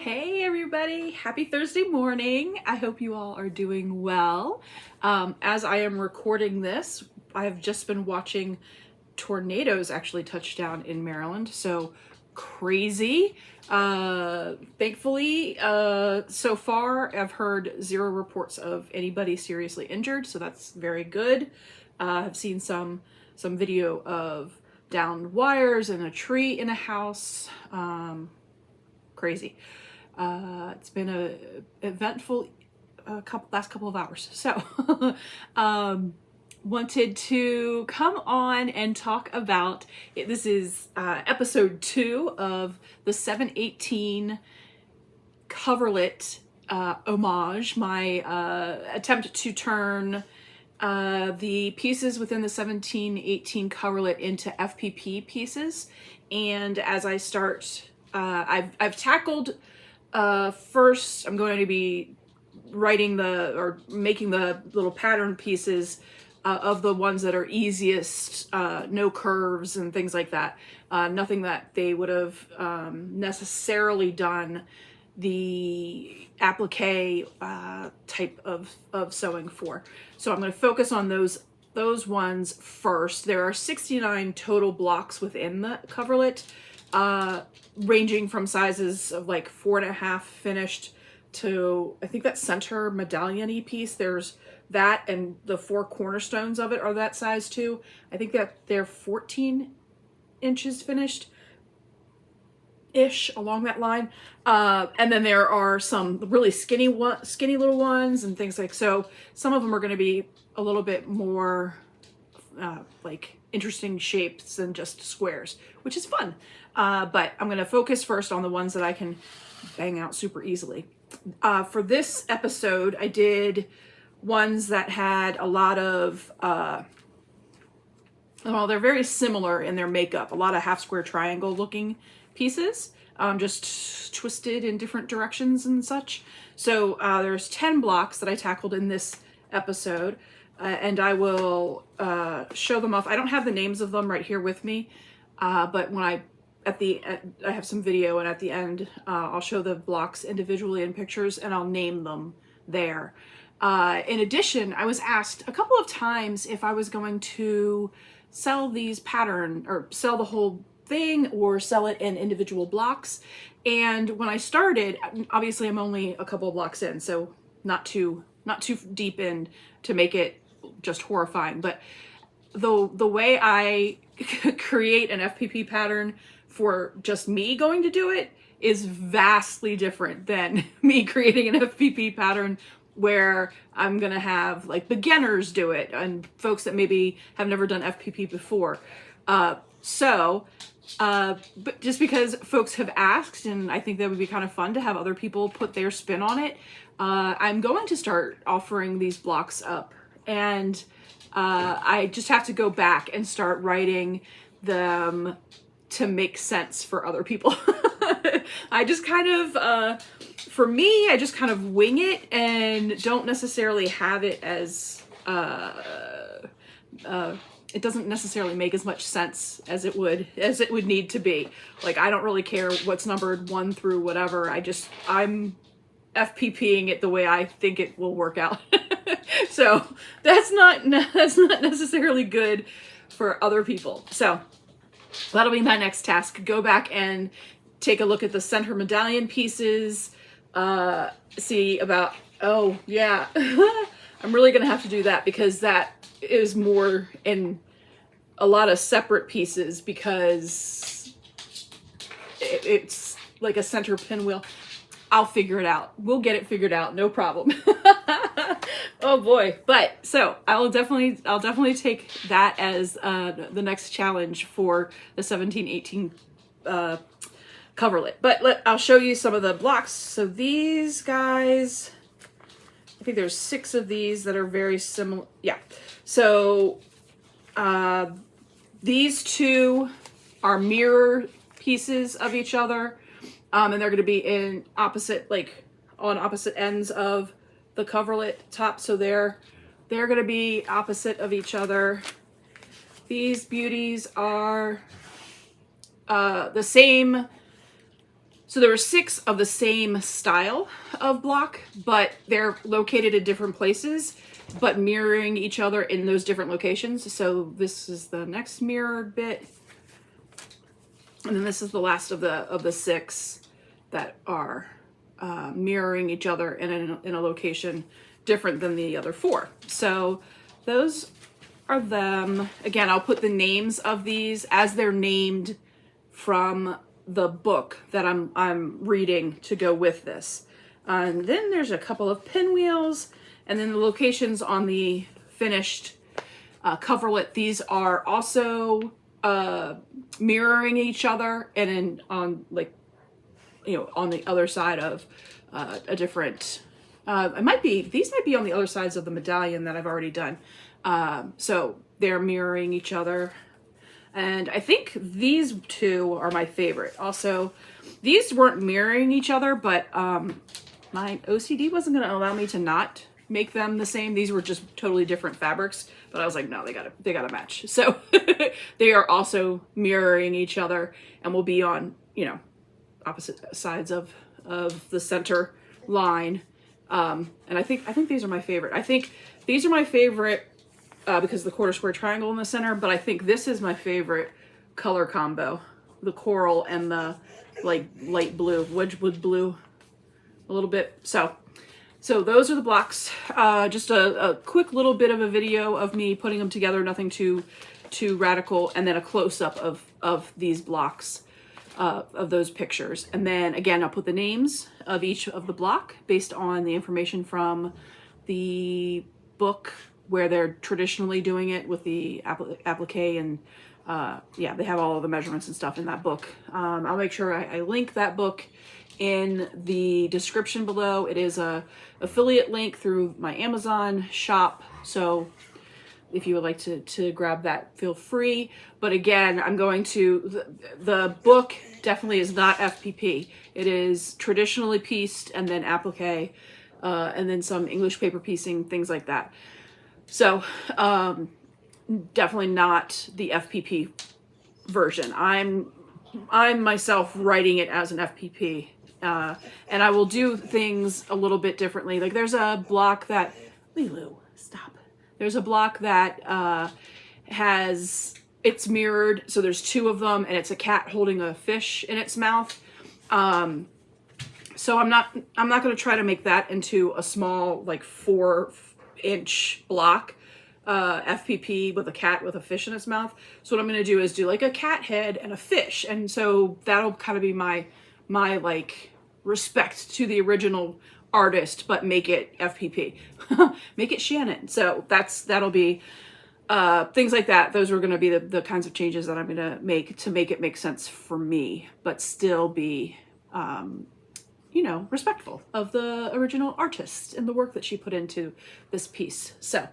Hey everybody, happy Thursday morning. I hope you all are doing well. As I am recording this, I have just been watching tornadoes actually touch down in Maryland, so crazy. Thankfully, so far I've heard zero reports of anybody seriously injured, so that's very good. I've seen some video of downed wires and a tree in a house. Crazy. It's been a eventful last couple of hours. So wanted to come on and talk about it. This is episode 2 of the 718 Coverlet homage, my attempt to turn the pieces within the 1718 Coverlet into FPP pieces. And as I start, I've tackled first, I'm going to be writing making the little pattern pieces of the ones that are easiest, no curves and things like that. Nothing that they would have necessarily done the applique type of sewing for. So I'm going to focus on those ones first. There are 69 total blocks within the coverlet, ranging from sizes of like 4.5 finished to, I think that center medallion-y piece, there's that, and the 4 cornerstones of it are that size too. I think that they're 14 inches finished ish, along that line. And then there are some really skinny little ones and things like, so some of them are going to be a little bit more like interesting shapes than just squares, which is fun. But I'm going to focus first on the ones that I can bang out super easily. For this episode, I did ones that had a lot of, well, they're very similar in their makeup, a lot of half square triangle looking pieces, just twisted in different directions and such. So there's 10 blocks that I tackled in this episode, and I will show them off. I don't have the names of them right here with me, but when I have some video, and at the end I'll show the blocks individually in pictures and I'll name them there. In addition, I was asked a couple of times if I was going to sell these pattern, or sell the whole thing, or sell it in individual blocks. And when I started, obviously I'm only a couple of blocks in, so not too deep in to make it just horrifying. But the way I create an FPP pattern for just me going to do it is vastly different than me creating an FPP pattern where I'm gonna have like beginners do it and folks that maybe have never done FPP before. But just because folks have asked, and I think that would be kind of fun to have other people put their spin on it, I'm going to start offering these blocks up, and I just have to go back and start writing them to make sense for other people. I just kind of, for me, I just kind of wing it and don't necessarily have it as, it doesn't necessarily make as much sense as it would need to be. Like, I don't really care what's numbered 1 through whatever. I'm FPPing it the way I think it will work out. So that's not necessarily good for other people. So that'll be my next task. Go back and take a look at the center medallion pieces. See about, oh yeah, I'm really gonna have to do that, because that is more in a lot of separate pieces, because it's like a center pinwheel. I'll figure it out. We'll get it figured out, no problem. Oh boy. But so I'll definitely take that as the next challenge for the 1718 coverlet. But I'll show you some of the blocks. So these guys, I think there's 6 of these that are very similar. Yeah. So these 2 are mirror pieces of each other. And they're going to be in opposite, like on opposite ends of the coverlet top. So they're going to be opposite of each other. These beauties are the same So there were 6 of the same style of block, but they're located at different places, but mirroring each other in those different locations. So this is the next mirrored bit. And then this is the last of the 6 that are mirroring each other in a location different than the other 4. So those are them. Again, I'll put the names of these as they're named from the book that I'm reading to go with this. And then there's a couple of pinwheels, and then the locations on the finished coverlet. These are also mirroring each other, and on like, you know, on the other side of a different. These might be on the other sides of the medallion that I've already done. So they're mirroring each other. And I think these 2 are my favorite. Also, these weren't mirroring each other, but my OCD wasn't going to allow me to not make them the same. These were just totally different fabrics, but I was like, no, they gotta match. So they are also mirroring each other and will be on, you know, opposite sides of the center line. And I think these are my favorite. I think these are my favorite because of the quarter square triangle in the center, but I think this is my favorite color combo. The coral and the like light blue, Wedgwood blue a little bit. So those are the blocks. Just a quick little bit of a video of me putting them together, nothing too radical, and then a close-up of these blocks, of those pictures. And then again, I'll put the names of each of the block based on the information from the book where they're traditionally doing it with the applique, and yeah, they have all of the measurements and stuff in that book. I'll make sure I link that book in the description below. It is a affiliate link through my Amazon shop, so if you would like to grab that, feel free. But again, I'm going to, the book definitely is not FPP. It is traditionally pieced and then applique, and then some English paper piecing, things like that. So definitely not the FPP version. I'm myself writing it as an FPP, and I will do things a little bit differently. Like there's a block that, Lulu, stop. There's a block that it's mirrored, so there's 2 of them, and it's a cat holding a fish in its mouth. So I'm not going to try to make that into a small, like 4-inch block, FPP with a cat with a fish in its mouth. So what I'm going to do is do like a cat head and a fish, and so that'll kind of be my like respect to the original artist, but make it FPP. Make it Shannon. So that'll be things like that. Those are going to be the kinds of changes that I'm going to make it make sense for me, but still be you know, respectful of the original artist and the work that she put into this piece. So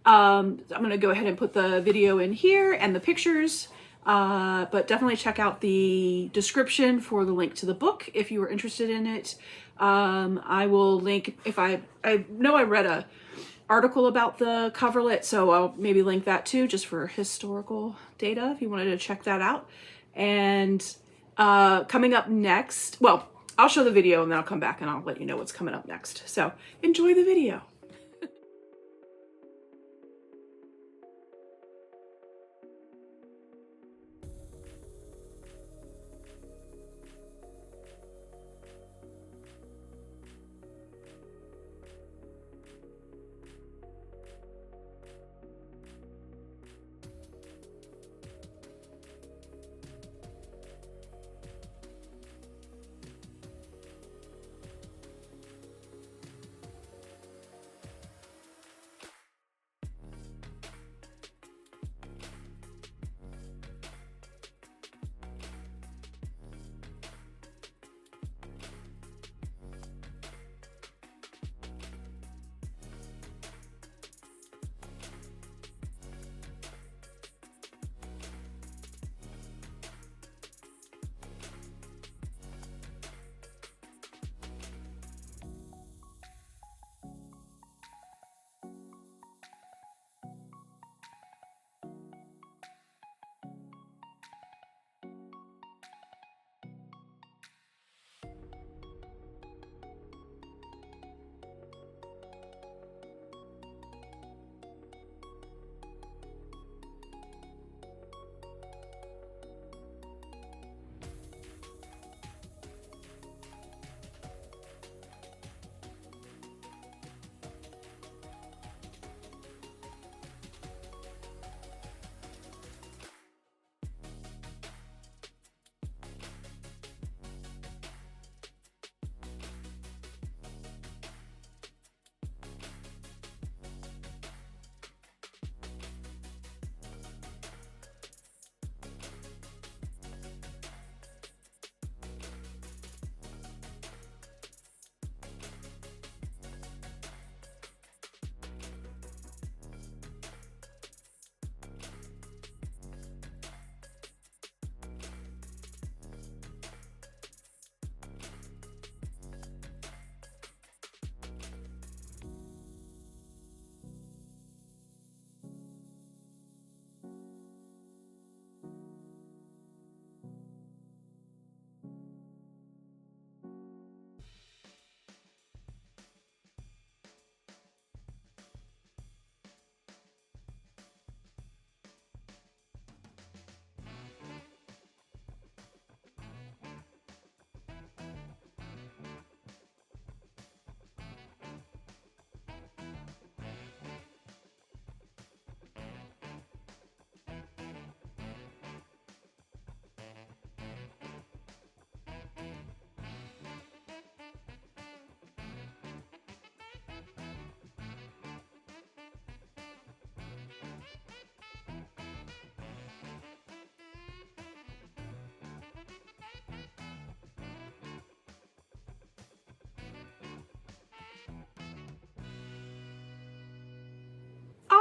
I'm going to go ahead and put the video in here and the pictures, but definitely check out the description for the link to the book if you were interested in it. I will link, if I know I read a article about the coverlet, so I'll maybe link that too, just for historical data if you wanted to check that out. And coming up next, well, I'll show the video and then I'll come back and I'll let you know what's coming up next. So enjoy the video.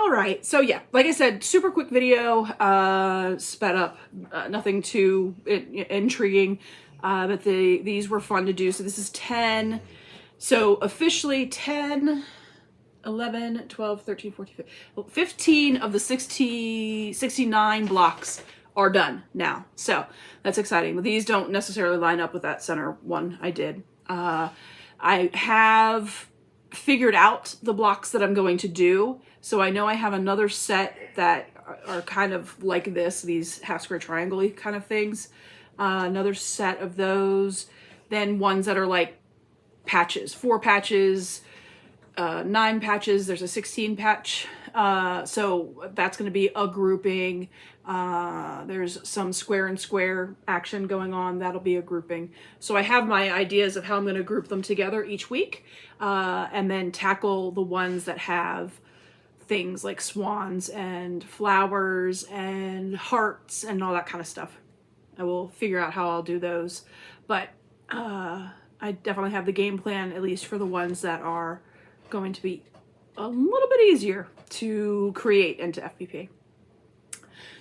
All right, so yeah, like I said, super quick video, sped up, nothing too intriguing, but these were fun to do. So this is 10, so officially 10, 11, 12, 13, 14, 15 of the 69 blocks are done now. So that's exciting. These don't necessarily line up with that center one I did. I have figured out the blocks that I'm going to do. So I know I have another set that are kind of like this, these half square triangle-y kind of things. Another set of those. Then ones that are like patches, 4 patches, 9 patches. There's a 16 patch. So that's going to be a grouping. There's some square and square action going on. That'll be a grouping. So I have my ideas of how I'm going to group them together each week, and then tackle the ones that have things like swans and flowers and hearts and all that kind of stuff. I will figure out how I'll do those, but I definitely have the game plan, at least for the ones that are going to be a little bit easier to create into FPP.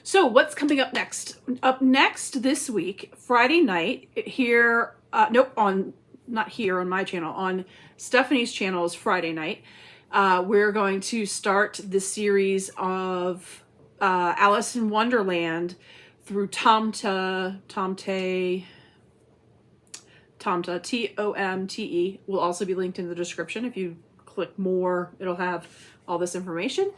So what's coming up next? Up next this week, Friday night, here, not here on my channel, on Stephanie's channel is Friday night. We're going to start the series of Alice in Wonderland through Tomte, Tomte, will also be linked in the description. If you click more, it'll have all this information.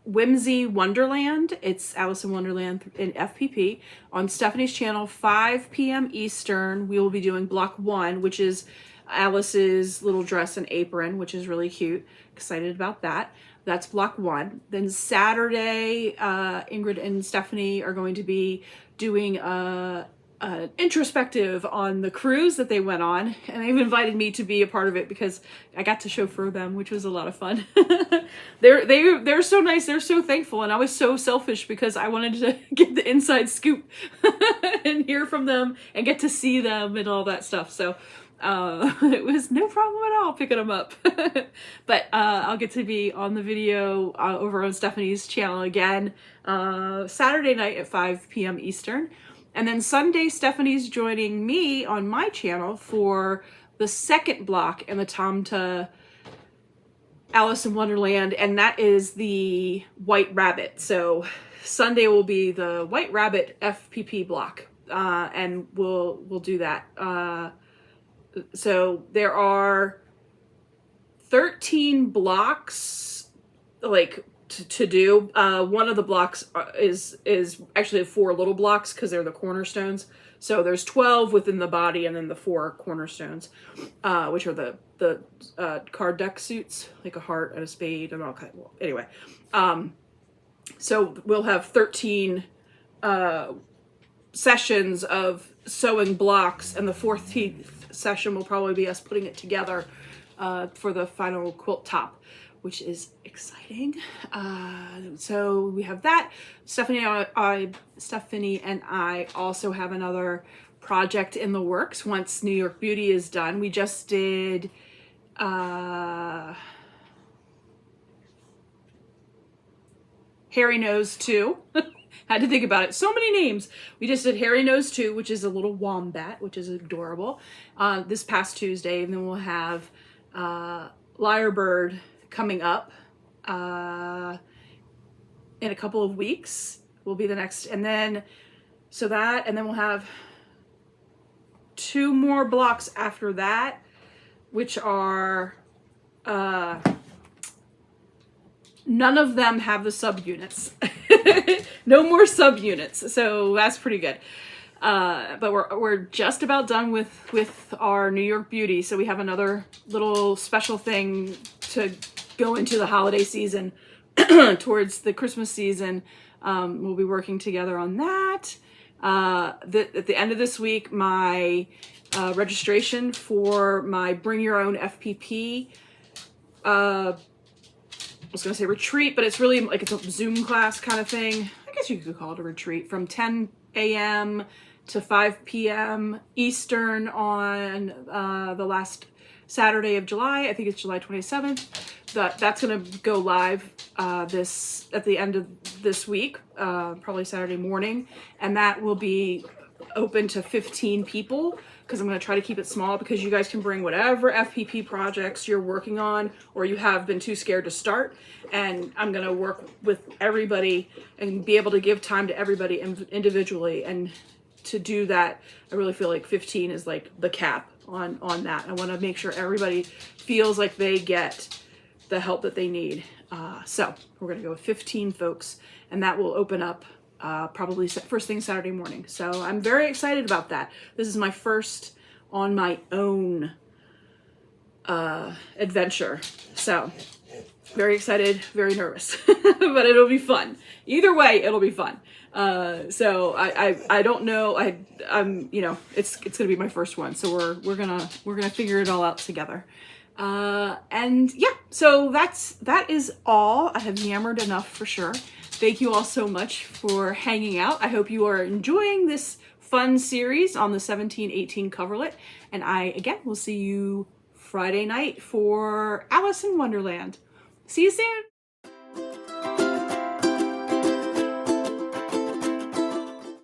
Whimsy Wonderland, it's Alice in Wonderland in FPP. On Stephanie's channel, 5 p.m. Eastern, we will be doing block 1, which is Alice's little dress and apron, which is really cute. Excited about that. That's block 1. Then Saturday, Ingrid and Stephanie are going to be doing an introspective on the cruise that they went on, and they've invited me to be a part of it because I got to chauffeur them, which was a lot of fun. They're so nice, they're so thankful, and I was so selfish because I wanted to get the inside scoop and hear from them and get to see them and all that stuff. So it was no problem at all picking them up. But I'll get to be on the video over on Stephanie's channel again Saturday night at 5 p.m. Eastern. And then Sunday, Stephanie's joining me on my channel for the second block in the Tomte Alice in Wonderland, and that is the White Rabbit. So Sunday will be the White Rabbit FPP block, and we'll do that. So there are 13 blocks, like, to do. One of the blocks is actually 4 little blocks because they're the cornerstones. So there's 12 within the body and then the 4 cornerstones, which are the card deck suits, like a heart and a spade and all kind. Well, anyway, so we'll have 13 sessions of sewing blocks, and the 14th session will probably be us putting it together for the final quilt top, which is exciting. So we have that. Stephanie and I also have another project in the works once New York Beauty is done. We just did Harry Knows 2. Had to think about it. So many names. We just did Harry Knows 2, which is a little wombat, which is adorable, this past Tuesday. And then we'll have Lyrebird coming up in a couple of weeks will be the next, and then so that, and then we'll have 2 more blocks after that, which are none of them have the subunits. No more subunits, so that's pretty good. But we're just about done with our New York Beauty, so we have another little special thing to go into the holiday season, towards the Christmas season. We'll be working together on that. At the end of this week, my registration for my Bring Your Own FPP, I was going to say retreat, but it's really like it's a Zoom class kind of thing. I guess you could call it a retreat, from 10 a.m. to 5 p.m. Eastern on the last Saturday of July. I think it's July 27th. that's going to go live at the end of this week, probably Saturday morning, and that will be open to 15 people, because I'm going to try to keep it small, because you guys can bring whatever FPP projects you're working on or you have been too scared to start, and I'm going to work with everybody and be able to give time to everybody individually. And to do that, I really feel like 15 is like the cap on that. I want to make sure everybody feels like they get the help that they need. So we're going to go with 15 folks, and that will open up probably first thing Saturday morning. So I'm very excited about that. This is my first on my own adventure. So very excited, very nervous, but it'll be fun. Either way, it'll be fun. So I don't know. I'm you know, it's gonna be my first one. So we're gonna figure it all out together. And yeah, so that is all. I have yammered enough for sure. Thank you all so much for hanging out. I hope you are enjoying this fun series on the 1718 coverlet. And I, again, will see you Friday night for Alice in Wonderland. See you soon.